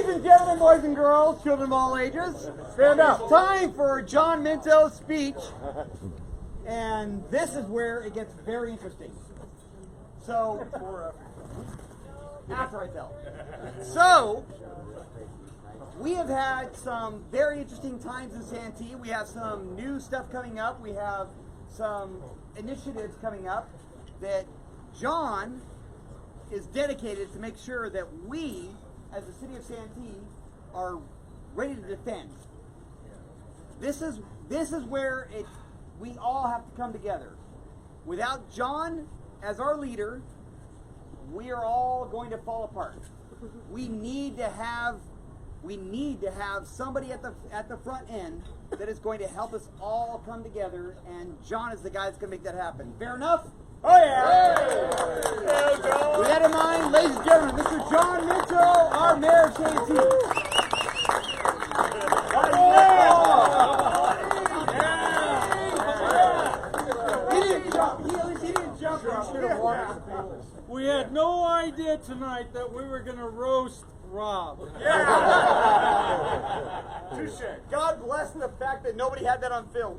Ladies and gentlemen, boys and girls, children of all ages, stand up. Time for John Minto's speech. And this is where it gets very interesting. So, after I tell. So, we have had some very interesting times in Santee. We have some new stuff coming up. We have some initiatives coming up that John is dedicated to make sure that we, as the city of Santee, are ready to defend. This is where we all have to come together. Without John as our leader, we are all going to fall apart. We need to have somebody at the front end that is going to help us all come together, and John is the guy that's going to make that happen. Fair enough? Oh yeah! Hey. With that in mind, ladies and gentlemen, Mr. John Minto, our mayor of Santee. He didn't jump. We had no idea tonight that we were going to roast Rob. Yeah. Touche. God bless the fact that nobody had that on film.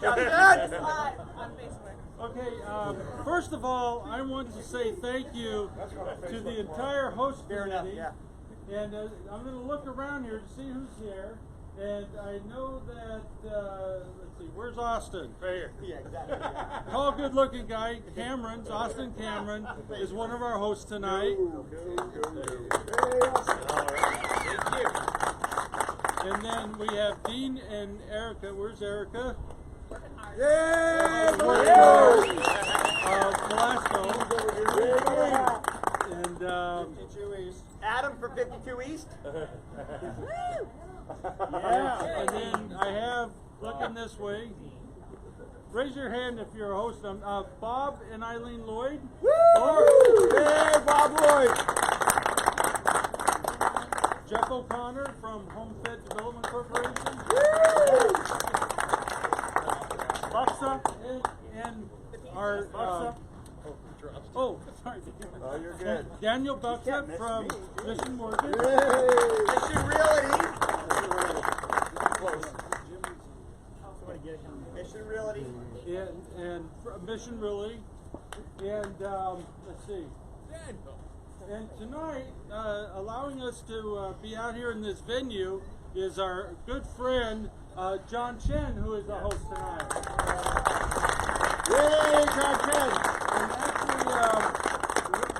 Justin? Okay, first of all, I want to say thank you to the entire host committee. And I'm going to look around here to see who's here. And I know that, let's see, where's Austin? Right here. Yeah, exactly. Tall, good-looking guy, Austin Cameron, is one of our hosts tonight. And then we have Dean and Erica. Where's Erica? Yay! Velasco. And Adam for 52 East. Yeah, and then I have, looking this way, raise your hand if you're a host. Bob and Eileen Lloyd. Woo! Hey, Bob Lloyd. Jeff O'Connor from Homestead Development Corporation. Buxa and our sorry. Oh, you're good. Daniel Buxa from Mission Mortgage. Mission Realty. Mission Realty. And Mission Realty. And let's see. And tonight, allowing us to be out here in this venue is our good friend, John Chen, who is the host tonight. Yay, John Chen! I'm actually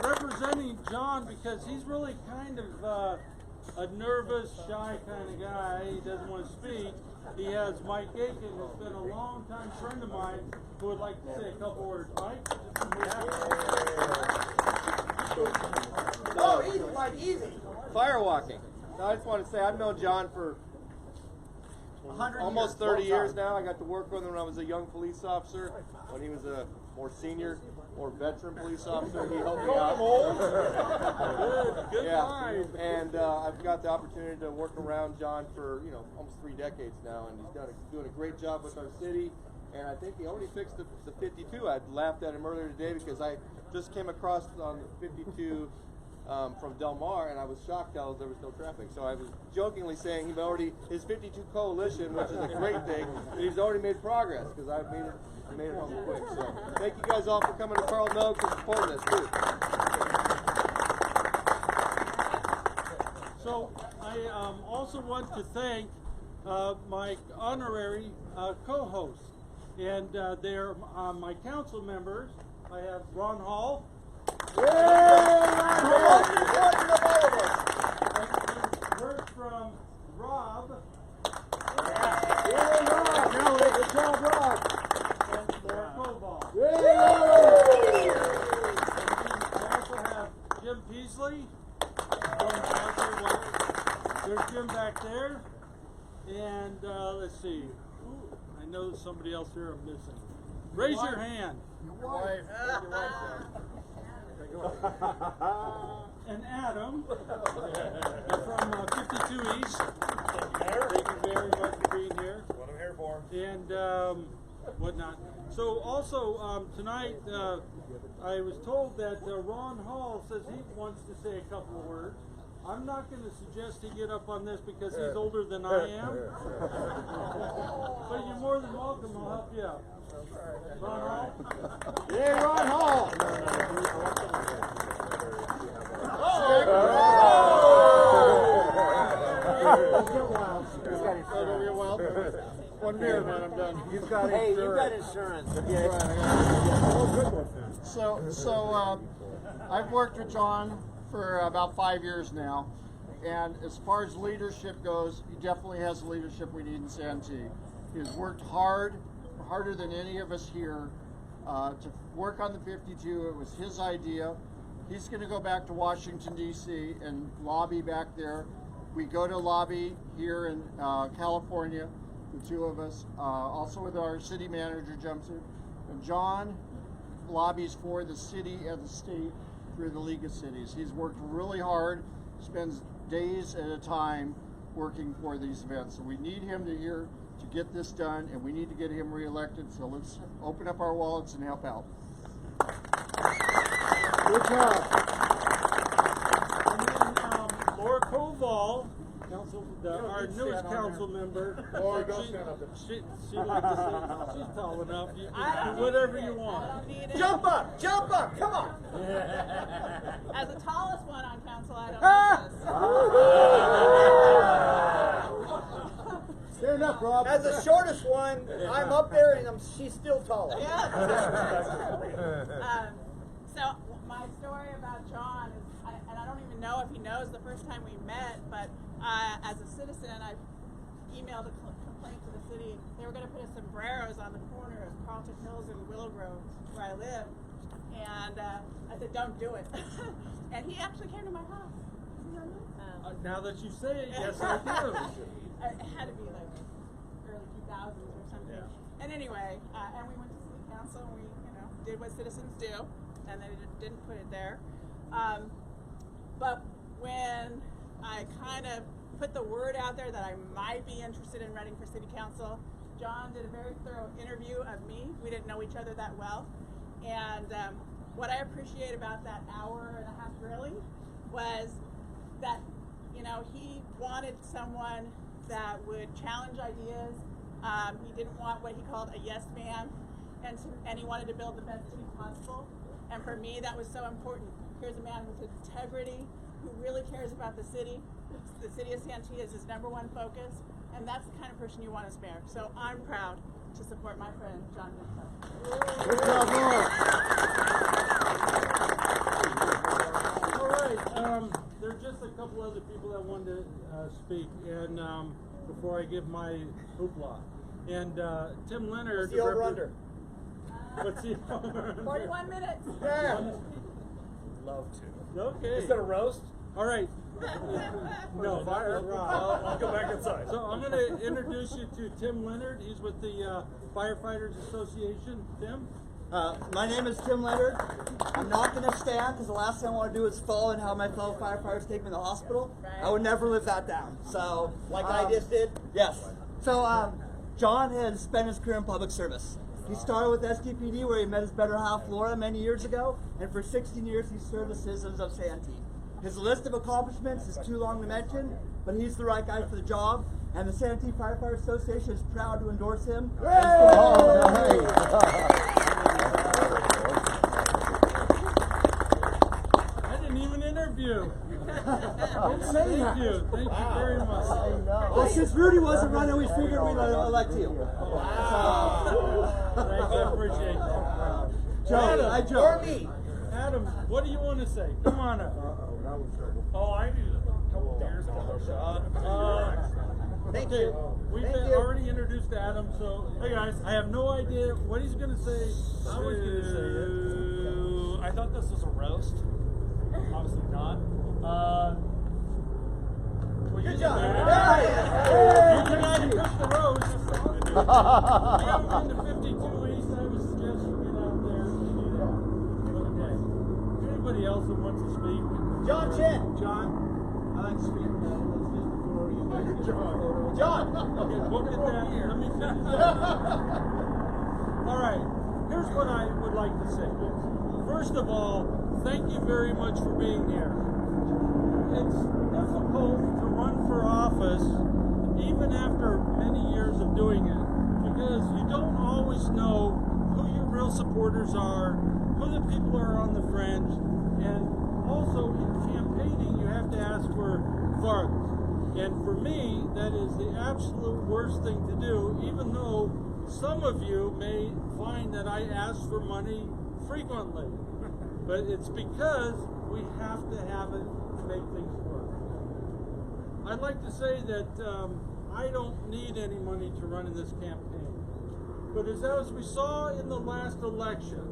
representing John because he's really kind of a nervous, shy kind of guy. He doesn't want to speak. He has Mike Aiken, who's been a long-time friend of mine, who would like to say a couple words. Mike? Oh, easy, Mike, easy. Firewalking. Now, I just want to say I've known John for almost 30 years now. I got to work with him when I was a young police officer. When he was a more senior, more veteran police officer, he helped me out. Good line. And I've got the opportunity to work around John for almost 3 decades now, and he's doing a great job with our city. And I think he already fixed the 52. I laughed at him earlier today because I just came across on the 52 from Del Mar, and I was shocked how there was no traffic. So I was jokingly saying his 52 coalition, which is a great thing, he's already made progress because I made it home quick. So thank you guys all for coming to Carlton and supporting us too. So I also want to thank my honorary co-hosts, and they're my council members. I have Ron Hall. Yay! Most important of all of us. We've heard from Rob. Yay, Rob! Good job, Rob! And Laura Koval. Yay! I also have Jim Peasley. There's Jim back there. And let's see. Ooh, I know there's somebody else here I'm missing. Raise your hand. Your wife. And Adam from 52 East. Thank you very much for being here. What I'm here for. And whatnot. So also tonight, I was told that Ron Hall says he wants to say a couple of words. I'm not going to suggest he get up on this because he's older than I am. But you're more than welcome. I'll help you out. Ron Hall? Yeah, Ron Hall. One beer, man, I'm done. You've got insurance. So I've worked with John for about 5 years now, and as far as leadership goes, he definitely has the leadership we need in Santee. He has worked harder than any of us here, to work on the 52. It was his idea. He's going to go back to Washington, D.C. and lobby back there. We go to lobby here in California, the two of us, also with our city manager jumps in. And John lobbies for the city and the state through the League of Cities. He's worked really hard, spends days at a time working for these events. So we need him to get this done, and we need to get him reelected. So let's open up our wallets and help out. Good job. And then Laura Koval, our newest council member. Laura, go stand up there. She likes to say, she's tall enough. You can do whatever you want. Jump up! Jump up! Come on! As the tallest one on council, I don't know this. Stand up, Rob. As the shortest one, I'm up there and she's still taller. So my story about John is, and I don't even know if he knows the first time we met, but as a citizen, I emailed a complaint to the city. They were going to put a sombreros on the corner of Carlton Hills and Willow Grove, where I live, and I said, don't do it. And he actually came to my house. Now that you say it, yes, I do. It had to be like early 2000s or something. Yeah. And anyway, and we went to city council and we, did what citizens do, and they didn't put it there. But when I kind of put the word out there that I might be interested in running for city council, John did a very thorough interview of me. We didn't know each other that well. And what I appreciate about that hour and a half grilling was that, he wanted someone that would challenge ideas. He didn't want what he called a yes man, and he wanted to build the best city possible. And for me, that was so important. Here's a man with integrity who really cares about the city. The city of Santee is his #1 focus, and that's the kind of person you want to spare. So I'm proud to support my friend, John Minto. Good job, Laura. All right. There are just a couple other people that wanted to speak, and before I give my hoopla. And Tim Leonard. What's the over-under? What's the over-under? 41 minutes. Yeah. Love to. Okay. Is that a roast? All right. No, Fire. I'll go back inside. So I'm going to introduce you to Tim Leonard. He's with the Firefighters Association. Tim? My name is Tim Leonard. I'm not going to stand because the last thing I want to do is fall and have my fellow firefighters take me to the hospital. I would never live that down. So, like I just did? Yes. So, John has spent his career in public service. He started with SDPD where he met his better half, Laura, many years ago, and for 16 years he served the citizens of Santee. His list of accomplishments is too long to mention, but he's the right guy for the job, and the Santee Firefighter Association is proud to endorse him. I didn't even interview. Thank you. Thank you very much. Well, since Rudy wasn't running, we figured we'd elect you. Thank you. I appreciate that. Joe, I Joe. Or me. Adam, what do you want to say? Come on up. Oh, I need a couple beers and a shot. Thank you. We've already introduced Adam, so hey guys, I have no idea what he's going to say. How he's going to say it. I thought this was a roast. Obviously not. Well, Good job. You can either cook the roast. You haven't been to 52 East. I would suggest you get out there and do that. Okay. Anybody else that wants to speak? John Chen. John, I like to speak. John. Okay, we'll get that. Let me finish. All right, here's what I would like to say. First of all, thank you very much for being here. It's difficult to run for office even after many years of doing it because you don't always know who your real supporters are, who the people are on the fringe, and also in campaigning you have to ask for funds. And for me, that is the absolute worst thing to do, even though some of you may find that I ask for money frequently. But it's because we have to have it to make things work. I'd like to say that I don't need any money to run in this campaign. But as we saw in the last election,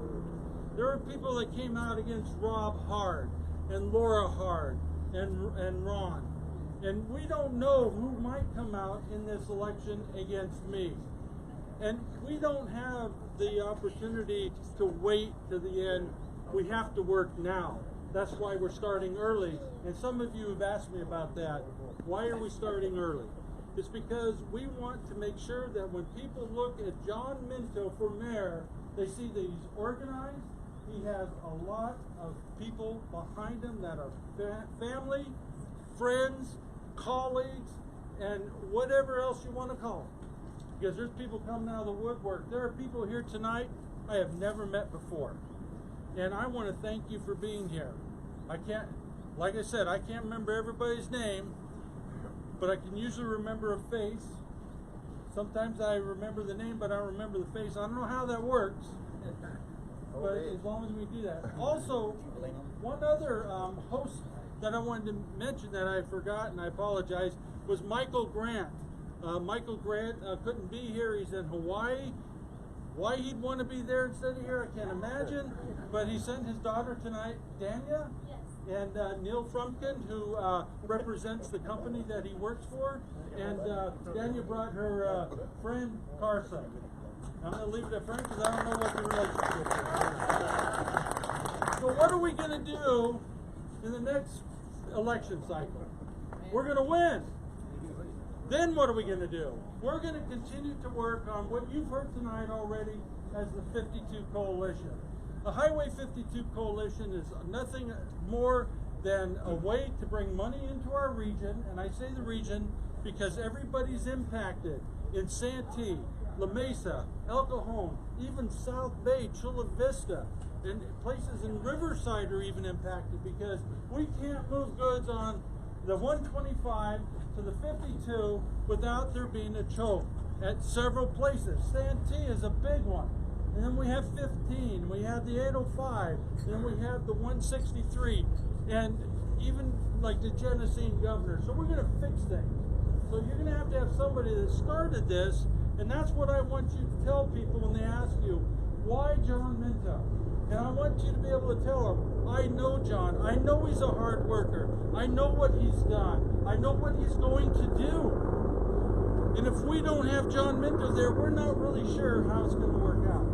there were people that came out against Rob Hard and Laura Hard and Ron. And we don't know who might come out in this election against me. And we don't have the opportunity to wait to the end. We have to work now. That's why we're starting early. And some of you have asked me about that. Why are we starting early? It's because we want to make sure that when people look at John Minto for mayor, they see that he's organized. He has a lot of people behind him that are family, friends, colleagues, and whatever else you want to call them. Because there's people coming out of the woodwork. There are people here tonight I have never met before. And I want to thank you for being here. Like I said, I can't remember everybody's name, but I can usually remember a face. Sometimes I remember the name, but I don't remember the face. I don't know how that works, but as long as we do that. Also, one other host that I wanted to mention that I forgot, and I apologize, was Michael Grant. Michael Grant couldn't be here. He's in Hawaii. Why he'd want to be there instead of here, I can't imagine. But he sent his daughter tonight, Dania, and Neil Frumpkin, who represents the company that he works for. And Dania brought her friend, Carlton. I'm going to leave it at friend because I don't know what the relationship is. So what are we going to do in the next election cycle? We're going to win. Then what are we going to do? We're going to continue to work on what you've heard tonight already as the 52 Coalition. The Highway 52 Coalition is nothing more than a way to bring money into our region, and I say the region because everybody's impacted in Santee, La Mesa, El Cajon, even South Bay, Chula Vista, and places in Riverside are even impacted because we can't move goods on the 125 to the 52 without there being a choke at several places. Santee is a big one. And then we have 15, we have the 805, and then we have the 163, and even like the Genesee Governor. So we're going to fix things. So you're going to have somebody that started this, and that's what I want you to tell people when they ask you, why John Minto? And I want you to be able to tell them, I know John. I know he's a hard worker. I know what he's done. I know what he's going to do. And if we don't have John Minto there, we're not really sure how it's going to work out.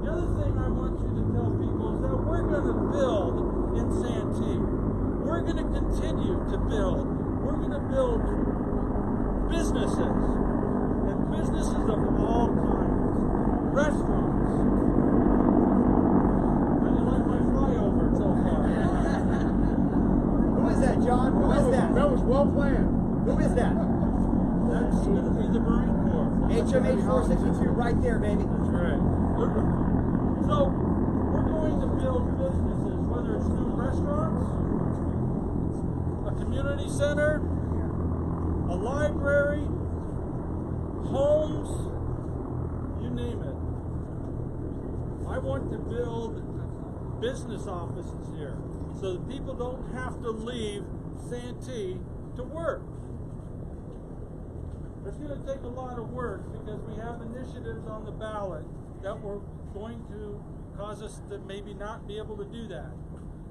The other thing I want you to tell people is that we're going to build in Santee. We're going to continue to build. We're going to build businesses. And businesses of all kinds. Restaurants. How do you like my flyover so far? Who is that, John? Who is that? That was well planned. Who is that? That's going to be the Marine Corps. HMH 462 right there, baby. That's right. So, we're going to build businesses, whether it's new restaurants, a community center, a library, homes, you name it. I want to build business offices here so that people don't have to leave Santee to work. It's going to take a lot of work because we have initiatives on the ballot that were going to cause us to maybe not be able to do that.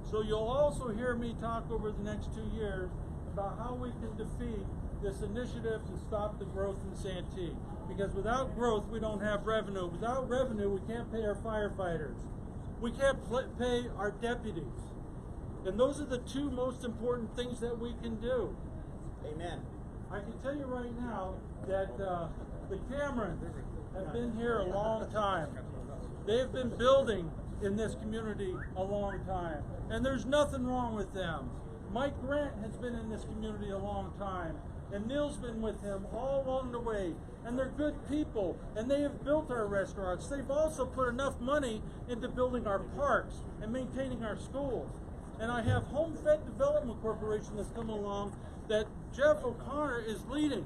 So you'll also hear me talk over the next 2 years about how we can defeat this initiative to stop the growth in Santee. Because without growth, we don't have revenue. Without revenue, we can't pay our firefighters. We can't pay our deputies. And those are the two most important things that we can do. Amen. I can tell you right now that the Camerons have been here a long time. They have been building in this community a long time, and there's nothing wrong with them. Mike Grant has been in this community a long time, and Neil's been with him all along the way, and they're good people, and they have built our restaurants. They've also put enough money into building our parks and maintaining our schools. And I have Home Fed Development Corporation that's come along that Jeff O'Connor is leading.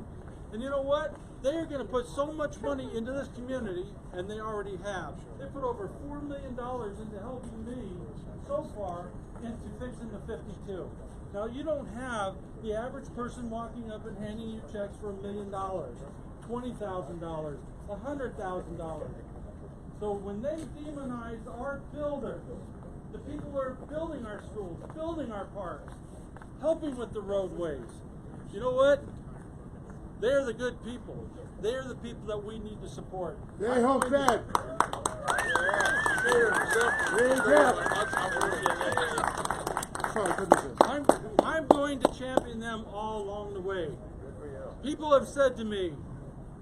And you know what? They are going to put so much money into this community, and they already have. They put over $4 million into helping me so far into fixing the 52. Now, you don't have the average person walking up and handing you checks for $1 million, $20,000, $100,000. So when they demonize our builders, the people who are building our schools, building our parks, helping with the roadways, you know what? They're the good people. They're the people that we need to support. Yay, Home Fed! I'm going to champion them all along the way. People have said to me,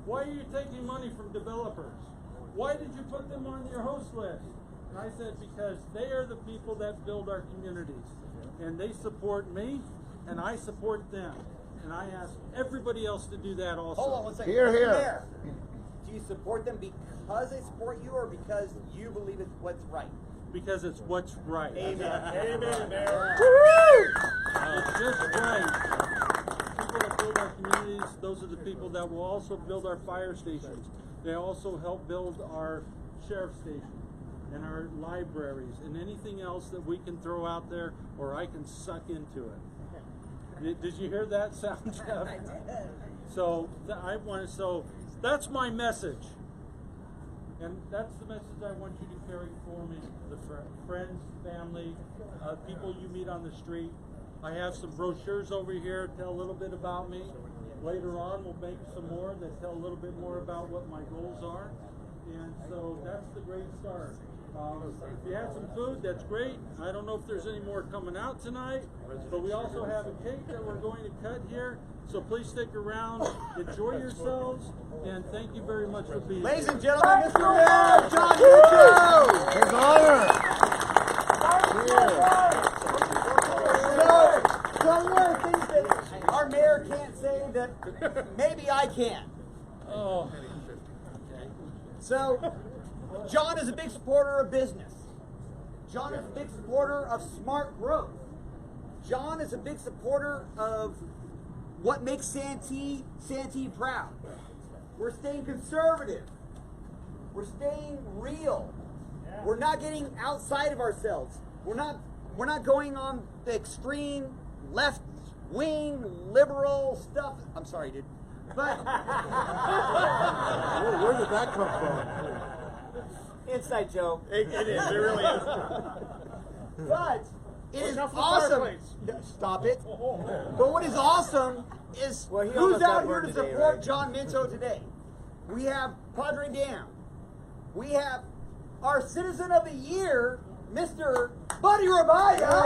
why are you taking money from developers? Why did you put them on your host list? And I said, because they are the people that build our communities. And they support me, and I support them. And I ask everybody else to do that also. Hold on one second. Here, here. There. Do you support them because they support you, or because you believe it's what's right? Because it's what's right. Amen. Amen, man. It's just right. People that build our communities, those are the people that will also build our fire stations. They also help build our sheriff's station and our libraries and anything else that we can throw out there or I can suck into it. Did you hear that sound, Jeff? I did. So so that's my message. And that's the message I want you to carry for me, the friends, family, people you meet on the street. I have some brochures over here that tell a little bit about me. Later on, we'll make some more that tell a little bit more about what my goals are. And so that's the great start. If you had some food, that's great. I don't know if there's any more coming out tonight, but we also have a cake that we're going to cut here. So please stick around, enjoy yourselves, and thank you very much for being here. Ladies and gentlemen, Mr. Mayor, John Minto! His honor! So one of the things that our mayor can't say that maybe I can. Oh. So, John is a big supporter of business. John is a big supporter of smart growth. John is a big supporter of what makes Santee proud. We're staying conservative. We're staying real. We're not getting outside of ourselves. We're not going on the extreme left wing liberal stuff. I'm sorry, dude. But Where did that come from? inside joke. It is. It really is. But it is awesome. Stop it. But what is awesome is who's out here to support John Minto today. We have Padre Dam. We have our Citizen of the Year, Mr. Buddy Rabaya.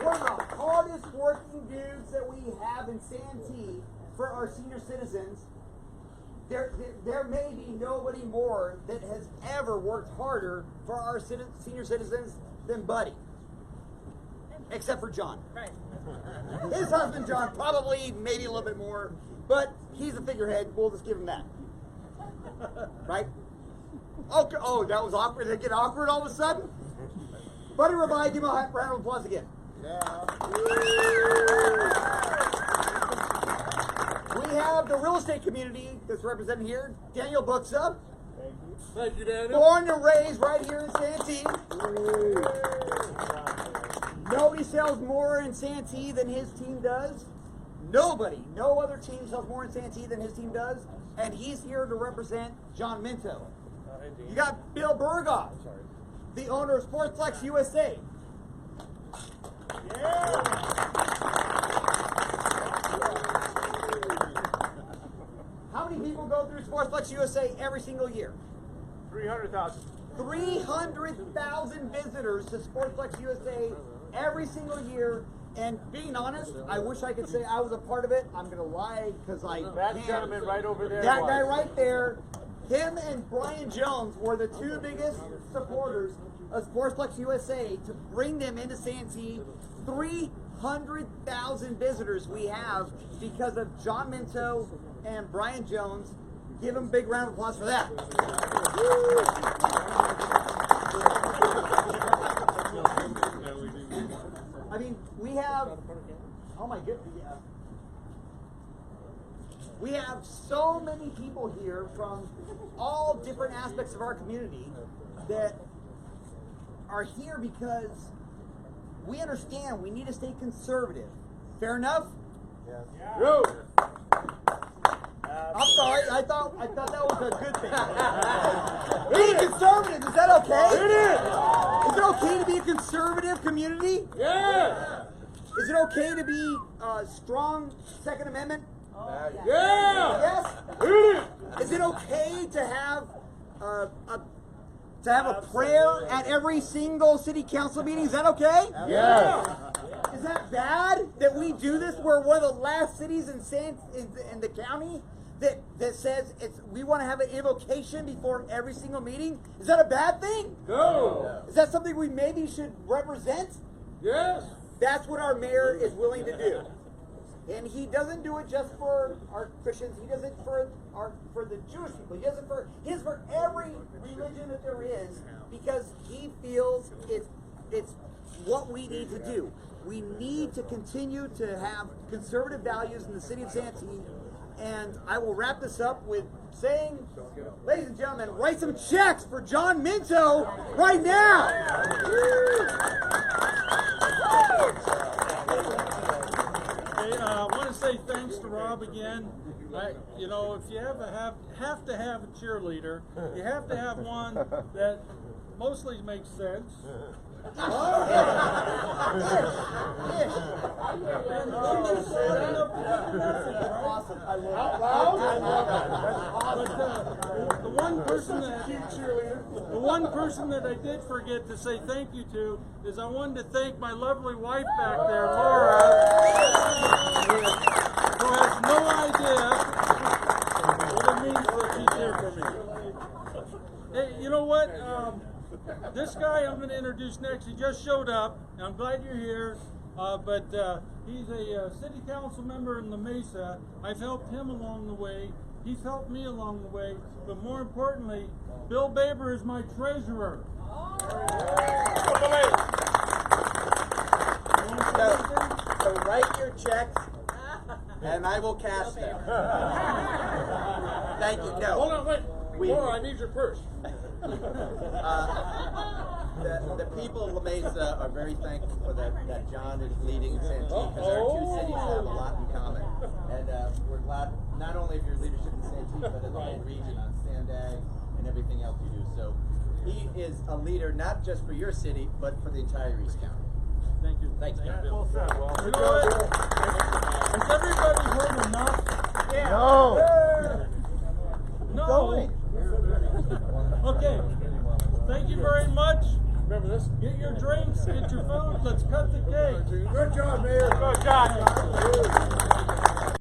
One of the hardest working dudes that we have in Santee for our senior citizens. There may be nobody more that has ever worked harder for our senior citizens than Buddy. Except for John. Right. His husband, John, probably maybe a little bit more, but he's a figurehead. We'll just give him that. Right? Okay. Oh, that was awkward. Did it get awkward all of a sudden? Buddy Rabbi, give him a round of applause again. We have the real estate community that's represented here. Daniel Buxa. Thank you, Daniel. Born and raised right here in Santee. Nobody sells more in Santee than his team does. Nobody, no other team sells more in Santee than his team does. And he's here to represent John Minto. You got Bill Burgoff, the owner of Sportsplex USA. How many people go through Sportsplex USA every single year? 300,000. 300,000 visitors to Sportsplex USA every single year, And being honest, I wish I could say I was a part of it. I'm gonna lie because I That can't. gentleman right over there. That guy was. right there, him and Brian Jones were the two biggest supporters of Sportsplex USA to bring them into Santee. 300,000 visitors we have because of John Minto and Brian Jones. Give them a big round of applause for that. I mean, we have, oh my goodness, yeah. We have so many people here from all different aspects of our community that are here because we understand we need to stay conservative. Fair enough? Yes. Yo. I'm sorry, I thought that was a good thing. Being conservative, is that okay? It is. Is it okay to be a conservative community? Yeah. Is it okay to be strong Second Amendment? Yeah. Yes. It is. Is it okay to have a prayer at every single city council meeting? Is that okay? Yeah. Is that bad that we do this? We're one of the last cities in the county that says we want to have an invocation before every single meeting. Is that a bad thing? No. Is that something we maybe should represent? Yes. That's what our mayor is willing to do. And he doesn't do it just for our Christians. He does it for the Jewish people. He does it for every religion that there is, because he feels it's what we need to do. We need to continue to have conservative values in the city of Santee. And I will wrap this up with saying, ladies and gentlemen, write some checks for John Minto right now. I want to say thanks to Rob again. You know, if you have to have a cheerleader, you have to have one that mostly makes sense. Awesome. I love Out loud. The one person that I did forget to say thank you to is I wanted to thank my lovely wife back there, Laura, who has no idea what it means that she's here for me. Hey, you know what? This guy I'm going to introduce next, he just showed up. I'm glad you're here, but he's a city council member in La Mesa. I've helped him along the way. He's helped me along the way. But more importantly, Bill Baber is my treasurer. So write your checks, and I will cash them. Thank you. No. Hold on, wait. Laura, I need your purse. The people of La Mesa are very thankful for that John is leading in Santee, because our two cities have a lot in common. And we're glad not only of your leadership in Santee, but in the whole region on Santee and everything else you do. So he is a leader not just for your city, but for the entire East County. Thank you. Thanks, Bill. Well said. You know what? Has everybody heard enough? Yeah. No. Okay. Thank you very much. Remember this? Get your drinks, get your food. Let's cut the cake. Good job, Mayor. Good job.